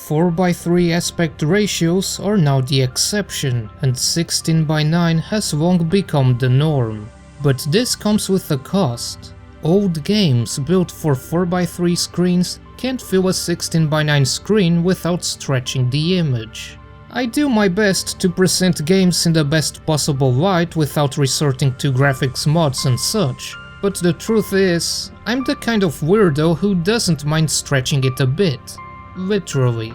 4:3 aspect ratios are now the exception, and 16:9 has long become the norm. But this comes with a cost. Old games built for 4:3 screens can't fill a 16:9 screen without stretching the image. I do my best to present games in the best possible light without resorting to graphics mods and such, but the truth is, I'm the kind of weirdo who doesn't mind stretching it a bit. Literally.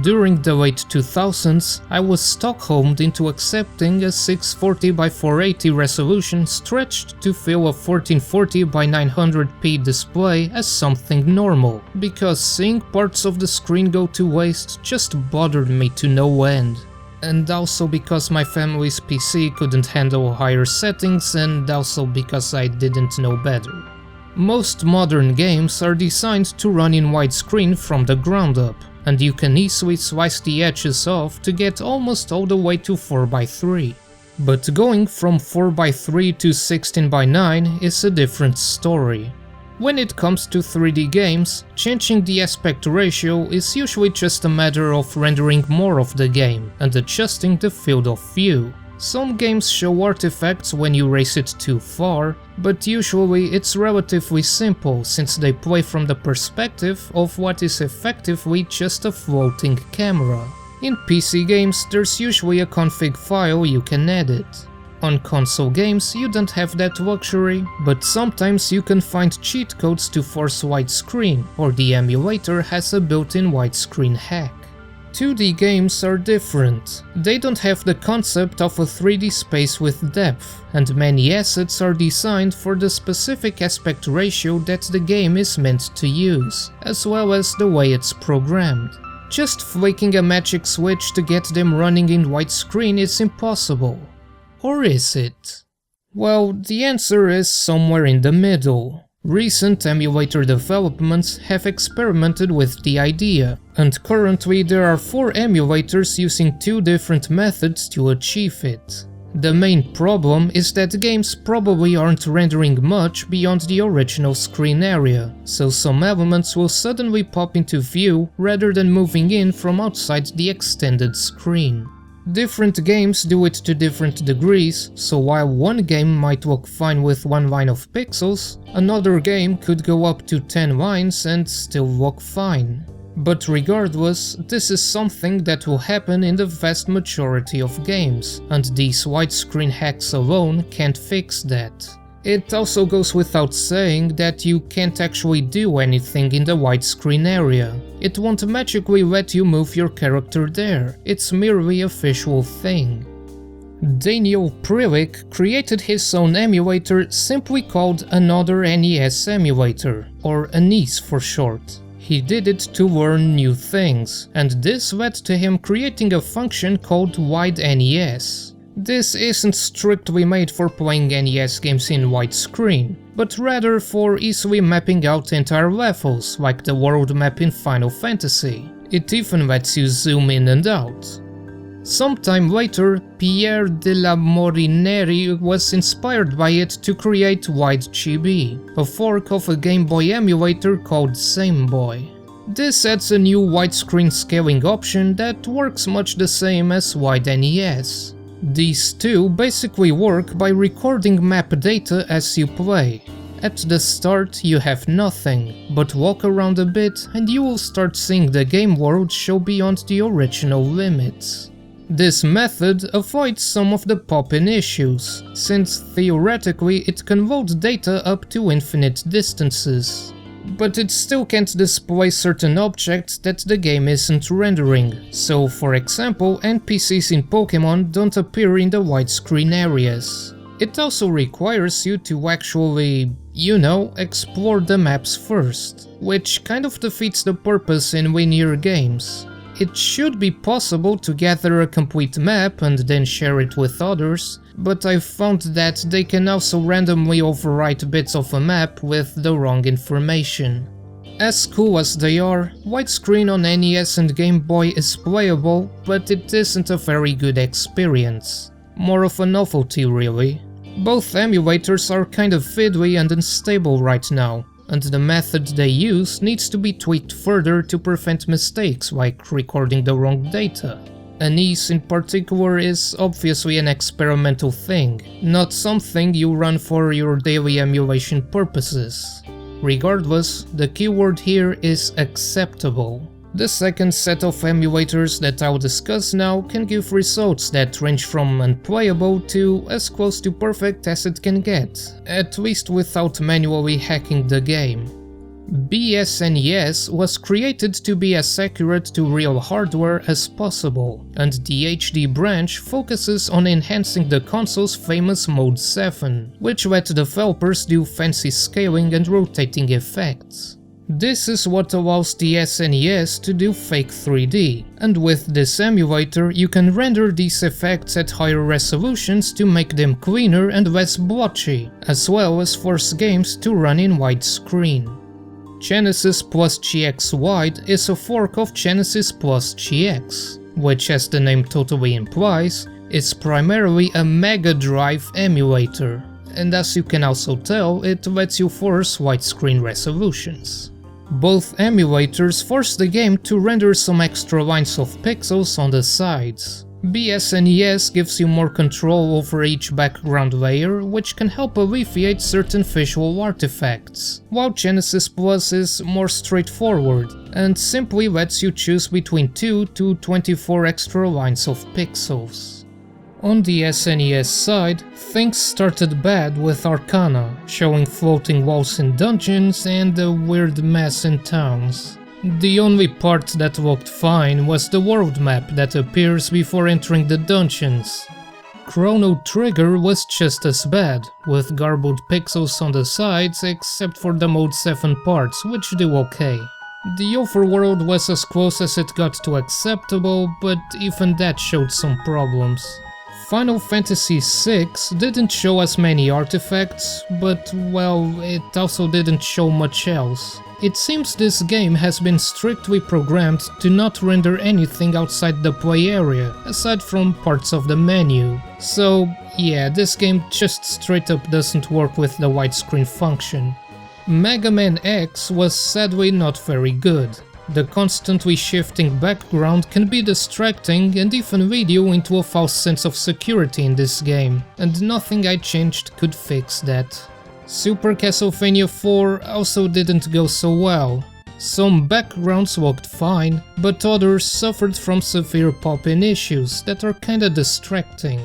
During the late 2000s, I was Stockholmed into accepting a 640x480 resolution stretched to fill a 1440x900p display as something normal, because seeing parts of the screen go to waste just bothered me to no end. And also because my family's PC couldn't handle higher settings, and also because I didn't know better. Most modern games are designed to run in widescreen from the ground up, and you can easily slice the edges off to get almost all the way to 4:3. But going from 4:3 to 16:9 is a different story. When it comes to 3D games, changing the aspect ratio is usually just a matter of rendering more of the game and adjusting the field of view. Some games show artifacts when you raise it too far, but usually it's relatively simple since they play from the perspective of what is effectively just a floating camera. In PC games, there's usually a config file you can edit. On console games, you don't have that luxury, but sometimes you can find cheat codes to force widescreen, or the emulator has a built-in widescreen hack. 2D games are different. They don't have the concept of a 3D space with depth, and many assets are designed for the specific aspect ratio that the game is meant to use, as well as the way it's programmed. Just flicking a magic switch to get them running in widescreen is impossible. Or is it? Well, the answer is somewhere in the middle. Recent emulator developments have experimented with the idea, and currently there are 4 emulators using 2 different methods to achieve it. The main problem is that games probably aren't rendering much beyond the original screen area, so some elements will suddenly pop into view rather than moving in from outside the extended screen. Different games do it to different degrees, so while one game might look fine with 1 line of pixels, another game could go up to 10 lines and still look fine. But regardless, this is something that will happen in the vast majority of games, and these widescreen hacks alone can't fix that. It also goes without saying that you can't actually do anything in the widescreen area. It won't magically let you move your character there, it's merely a visual thing. Daniel Prilik created his own emulator simply called Another NES Emulator, or ANES for short. He did it to learn new things, and this led to him creating a function called WideNES. This isn't strictly made for playing NES games in widescreen, but rather for easily mapping out entire levels, like the world map in Final Fantasy. It even lets you zoom in and out. Sometime later, Pierre de la Morineri was inspired by it to create WideGB, a fork of a Game Boy emulator called SameBoy. This adds a new widescreen scaling option that works much the same as WideNES. These two basically work by recording map data as you play. At the start you have nothing, but walk around a bit and you will start seeing the game world show beyond the original limits. This method avoids some of the pop-in issues, since theoretically it can load data up to infinite distances. But it still can't display certain objects that the game isn't rendering, so for example NPCs in Pokemon don't appear in the widescreen areas. It also requires you to actually, explore the maps first, which kind of defeats the purpose in linear games. It should be possible to gather a complete map and then share it with others, but I've found that they can also randomly overwrite bits of a map with the wrong information. As cool as they are, widescreen on NES and Game Boy is playable, but it isn't a very good experience. More of a novelty really. Both emulators are kind of fiddly and unstable right now, and the method they use needs to be tweaked further to prevent mistakes like recording the wrong data. Anise in particular is obviously an experimental thing, not something you run for your daily emulation purposes. Regardless, the keyword here is acceptable. The second set of emulators that I'll discuss now can give results that range from unplayable to as close to perfect as it can get, at least without manually hacking the game. bsnes was created to be as accurate to real hardware as possible, and the HD branch focuses on enhancing the console's famous Mode 7, which let developers do fancy scaling and rotating effects. This is what allows the SNES to do fake 3D, and with this emulator you can render these effects at higher resolutions to make them cleaner and less blotchy, as well as force games to run in widescreen. Genesis Plus GX Wide is a fork of Genesis Plus GX, which, as the name totally implies, is primarily a Mega Drive emulator, and as you can also tell, it lets you force widescreen resolutions. Both emulators force the game to render some extra lines of pixels on the sides. bsnes gives you more control over each background layer, which can help alleviate certain visual artifacts, while Genesis Plus is more straightforward and simply lets you choose between 2 to 24 extra lines of pixels. On the SNES side, things started bad with Arcana, showing floating walls in dungeons and a weird mess in towns. The only part that looked fine was the world map that appears before entering the dungeons. Chrono Trigger was just as bad, with garbled pixels on the sides except for the Mode 7 parts, which do okay. The overworld was as close as it got to acceptable, but even that showed some problems. Final Fantasy VI didn't show as many artifacts, but well, it also didn't show much else. It seems this game has been strictly programmed to not render anything outside the play area, aside from parts of the menu. So yeah, this game just straight up doesn't work with the widescreen function. Megaman X was sadly not very good. The constantly shifting background can be distracting and even lead you into a false sense of security in this game, and nothing I changed could fix that. Super Castlevania IV also didn't go so well. Some backgrounds looked fine, but others suffered from severe pop-in issues that are kinda distracting.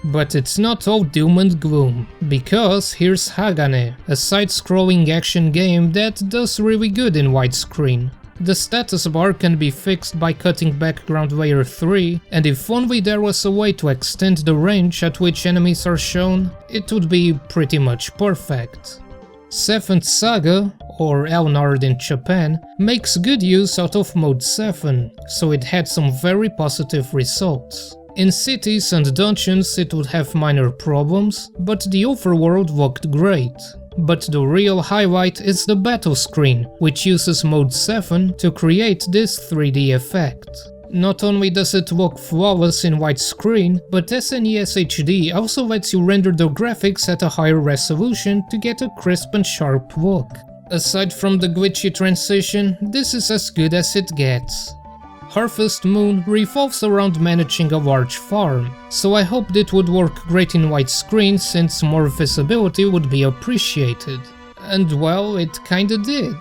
But it's not all doom and gloom, because here's Hagane, a side-scrolling action game that does really good in widescreen. The status bar can be fixed by cutting background layer 3, and if only there was a way to extend the range at which enemies are shown, it would be pretty much perfect. 7th Saga, or Elnard in Japan, makes good use out of Mode 7, so it had some very positive results. In cities and dungeons it would have minor problems, but the overworld looked great. But the real highlight is the battle screen, which uses Mode 7 to create this 3D effect. Not only does it look flawless in widescreen, but SNES-HD also lets you render the graphics at a higher resolution to get a crisp and sharp look. Aside from the glitchy transition, this is as good as it gets. Harvest Moon revolves around managing a large farm, so I hoped it would work great in widescreen since more visibility would be appreciated. And well, it kinda did.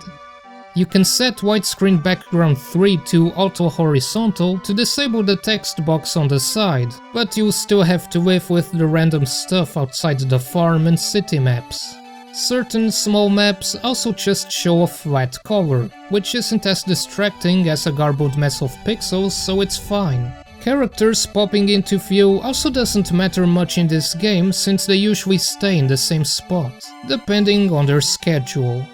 You can set widescreen background 3 to auto horizontal to disable the text box on the side, but you'll still have to live with the random stuff outside the farm and city maps. Certain small maps also just show a flat color, which isn't as distracting as a garbled mess of pixels, so it's fine. Characters popping into view also doesn't matter much in this game since they usually stay in the same spot, depending on their schedule.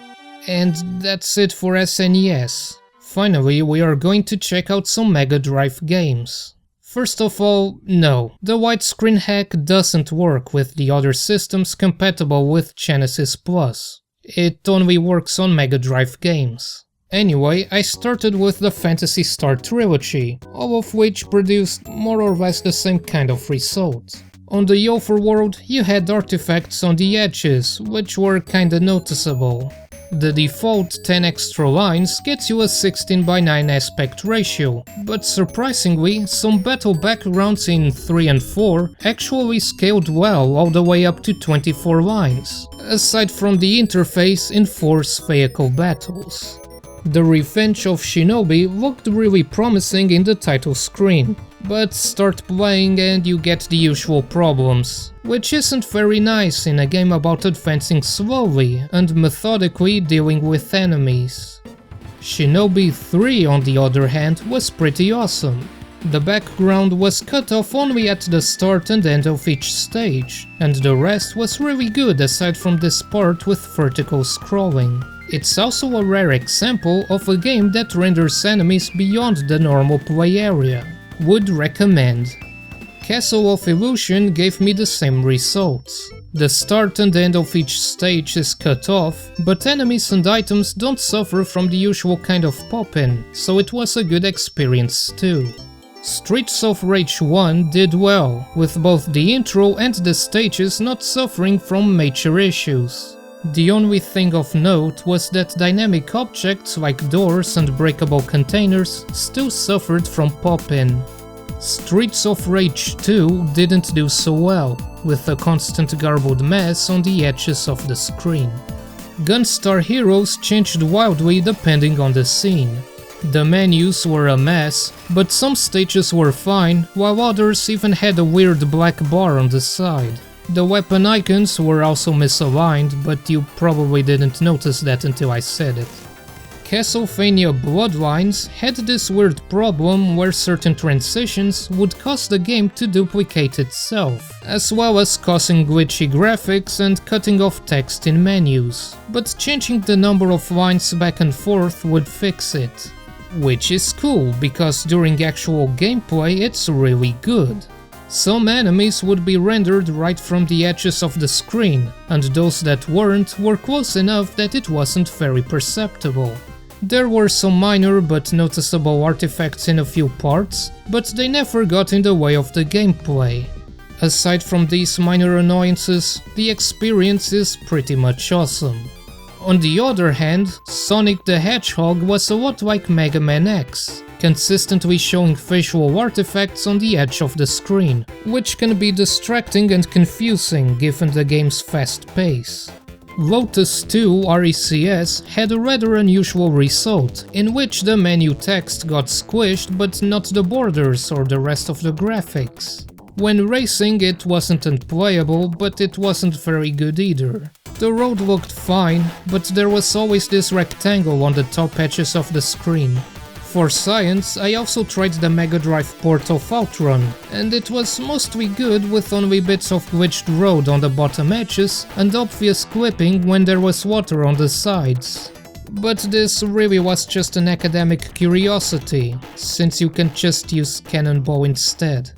And that's it for SNES. Finally, we are going to check out some Mega Drive games. First of all, no, the widescreen hack doesn't work with the other systems compatible with Genesis Plus. It only works on Mega Drive games. Anyway, I started with the Phantasy Star Trilogy, all of which produced more or less the same kind of result. On the overworld, you had artifacts on the edges, which were kinda noticeable. The default 10 extra lines gets you a 16:9 aspect ratio, but surprisingly, some battle backgrounds in 3 and 4 actually scaled well all the way up to 24 lines, aside from the interface in 4's vehicle battles. The Revenge of Shinobi looked really promising in the title screen, but start playing and you get the usual problems, which isn't very nice in a game about advancing slowly and methodically dealing with enemies. Shinobi III, on the other hand, was pretty awesome. The background was cut off only at the start and end of each stage, and the rest was really good aside from this part with vertical scrolling. It's also a rare example of a game that renders enemies beyond the normal play area. Would recommend. Castle of Illusion gave me the same results. The start and end of each stage is cut off, but enemies and items don't suffer from the usual kind of pop-in, so it was a good experience too. Streets of Rage 1 did well, with both the intro and the stages not suffering from major issues. The only thing of note was that dynamic objects like doors and breakable containers still suffered from pop-in. Streets of Rage 2 didn't do so well, with a constant garbled mess on the edges of the screen. Gunstar Heroes changed wildly depending on the scene. The menus were a mess, but some stages were fine, while others even had a weird black bar on the side. The weapon icons were also misaligned, but you probably didn't notice that until I said it. Castlevania Bloodlines had this weird problem where certain transitions would cause the game to duplicate itself, as well as causing glitchy graphics and cutting off text in menus, but changing the number of lines back and forth would fix it. Which is cool, because during actual gameplay it's really good. Some enemies would be rendered right from the edges of the screen, and those that weren't were close enough that it wasn't very perceptible. There were some minor but noticeable artifacts in a few parts, but they never got in the way of the gameplay. Aside from these minor annoyances, the experience is pretty much awesome. On the other hand, Sonic the Hedgehog was a lot like Megaman X, consistently showing visual artifacts on the edge of the screen, which can be distracting and confusing given the game's fast pace. Lotus II RECS had a rather unusual result, in which the menu text got squished but not the borders or the rest of the graphics. When racing it wasn't unplayable, but it wasn't very good either. The road looked fine, but there was always this rectangle on the top edges of the screen. For science, I also tried the Mega Drive port of Outrun, and it was mostly good with only bits of glitched road on the bottom edges and obvious clipping when there was water on the sides. But this really was just an academic curiosity, since you can just use Cannonball instead.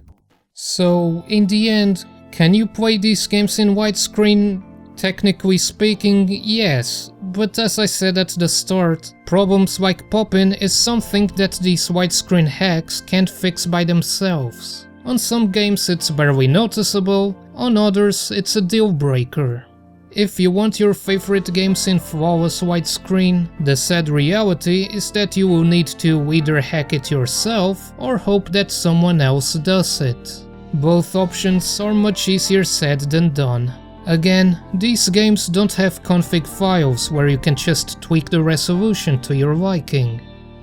So, in the end, can you play these games in widescreen? Technically speaking, yes, but as I said at the start, problems like pop-in is something that these widescreen hacks can't fix by themselves. On some games it's barely noticeable, on others it's a deal breaker. If you want your favorite games in flawless widescreen, the sad reality is that you will need to either hack it yourself or hope that someone else does it. Both options are much easier said than done. Again, these games don't have config files where you can just tweak the resolution to your liking.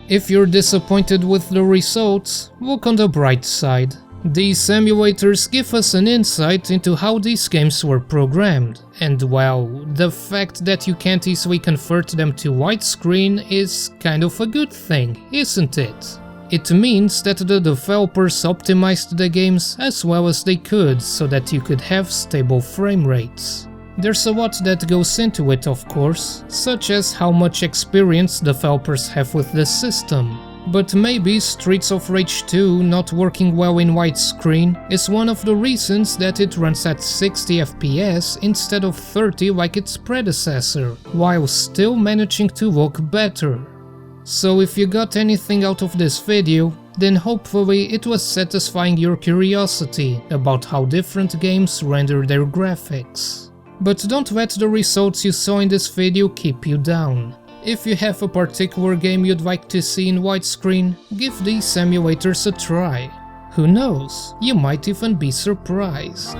If you're disappointed with the results, look on the bright side. These emulators give us an insight into how these games were programmed, and well, the fact that you can't easily convert them to widescreen is kind of a good thing, isn't it? It means that the developers optimized the games as well as they could so that you could have stable frame rates. There's a lot that goes into it, of course, such as how much experience developers have with the system. But maybe Streets of Rage 2 not working well in widescreen is one of the reasons that it runs at 60 FPS instead of 30 like its predecessor, while still managing to look better. So if you got anything out of this video, then hopefully it was satisfying your curiosity about how different games render their graphics. But don't let the results you saw in this video keep you down. If you have a particular game you'd like to see in widescreen, give these emulators a try. Who knows, you might even be surprised.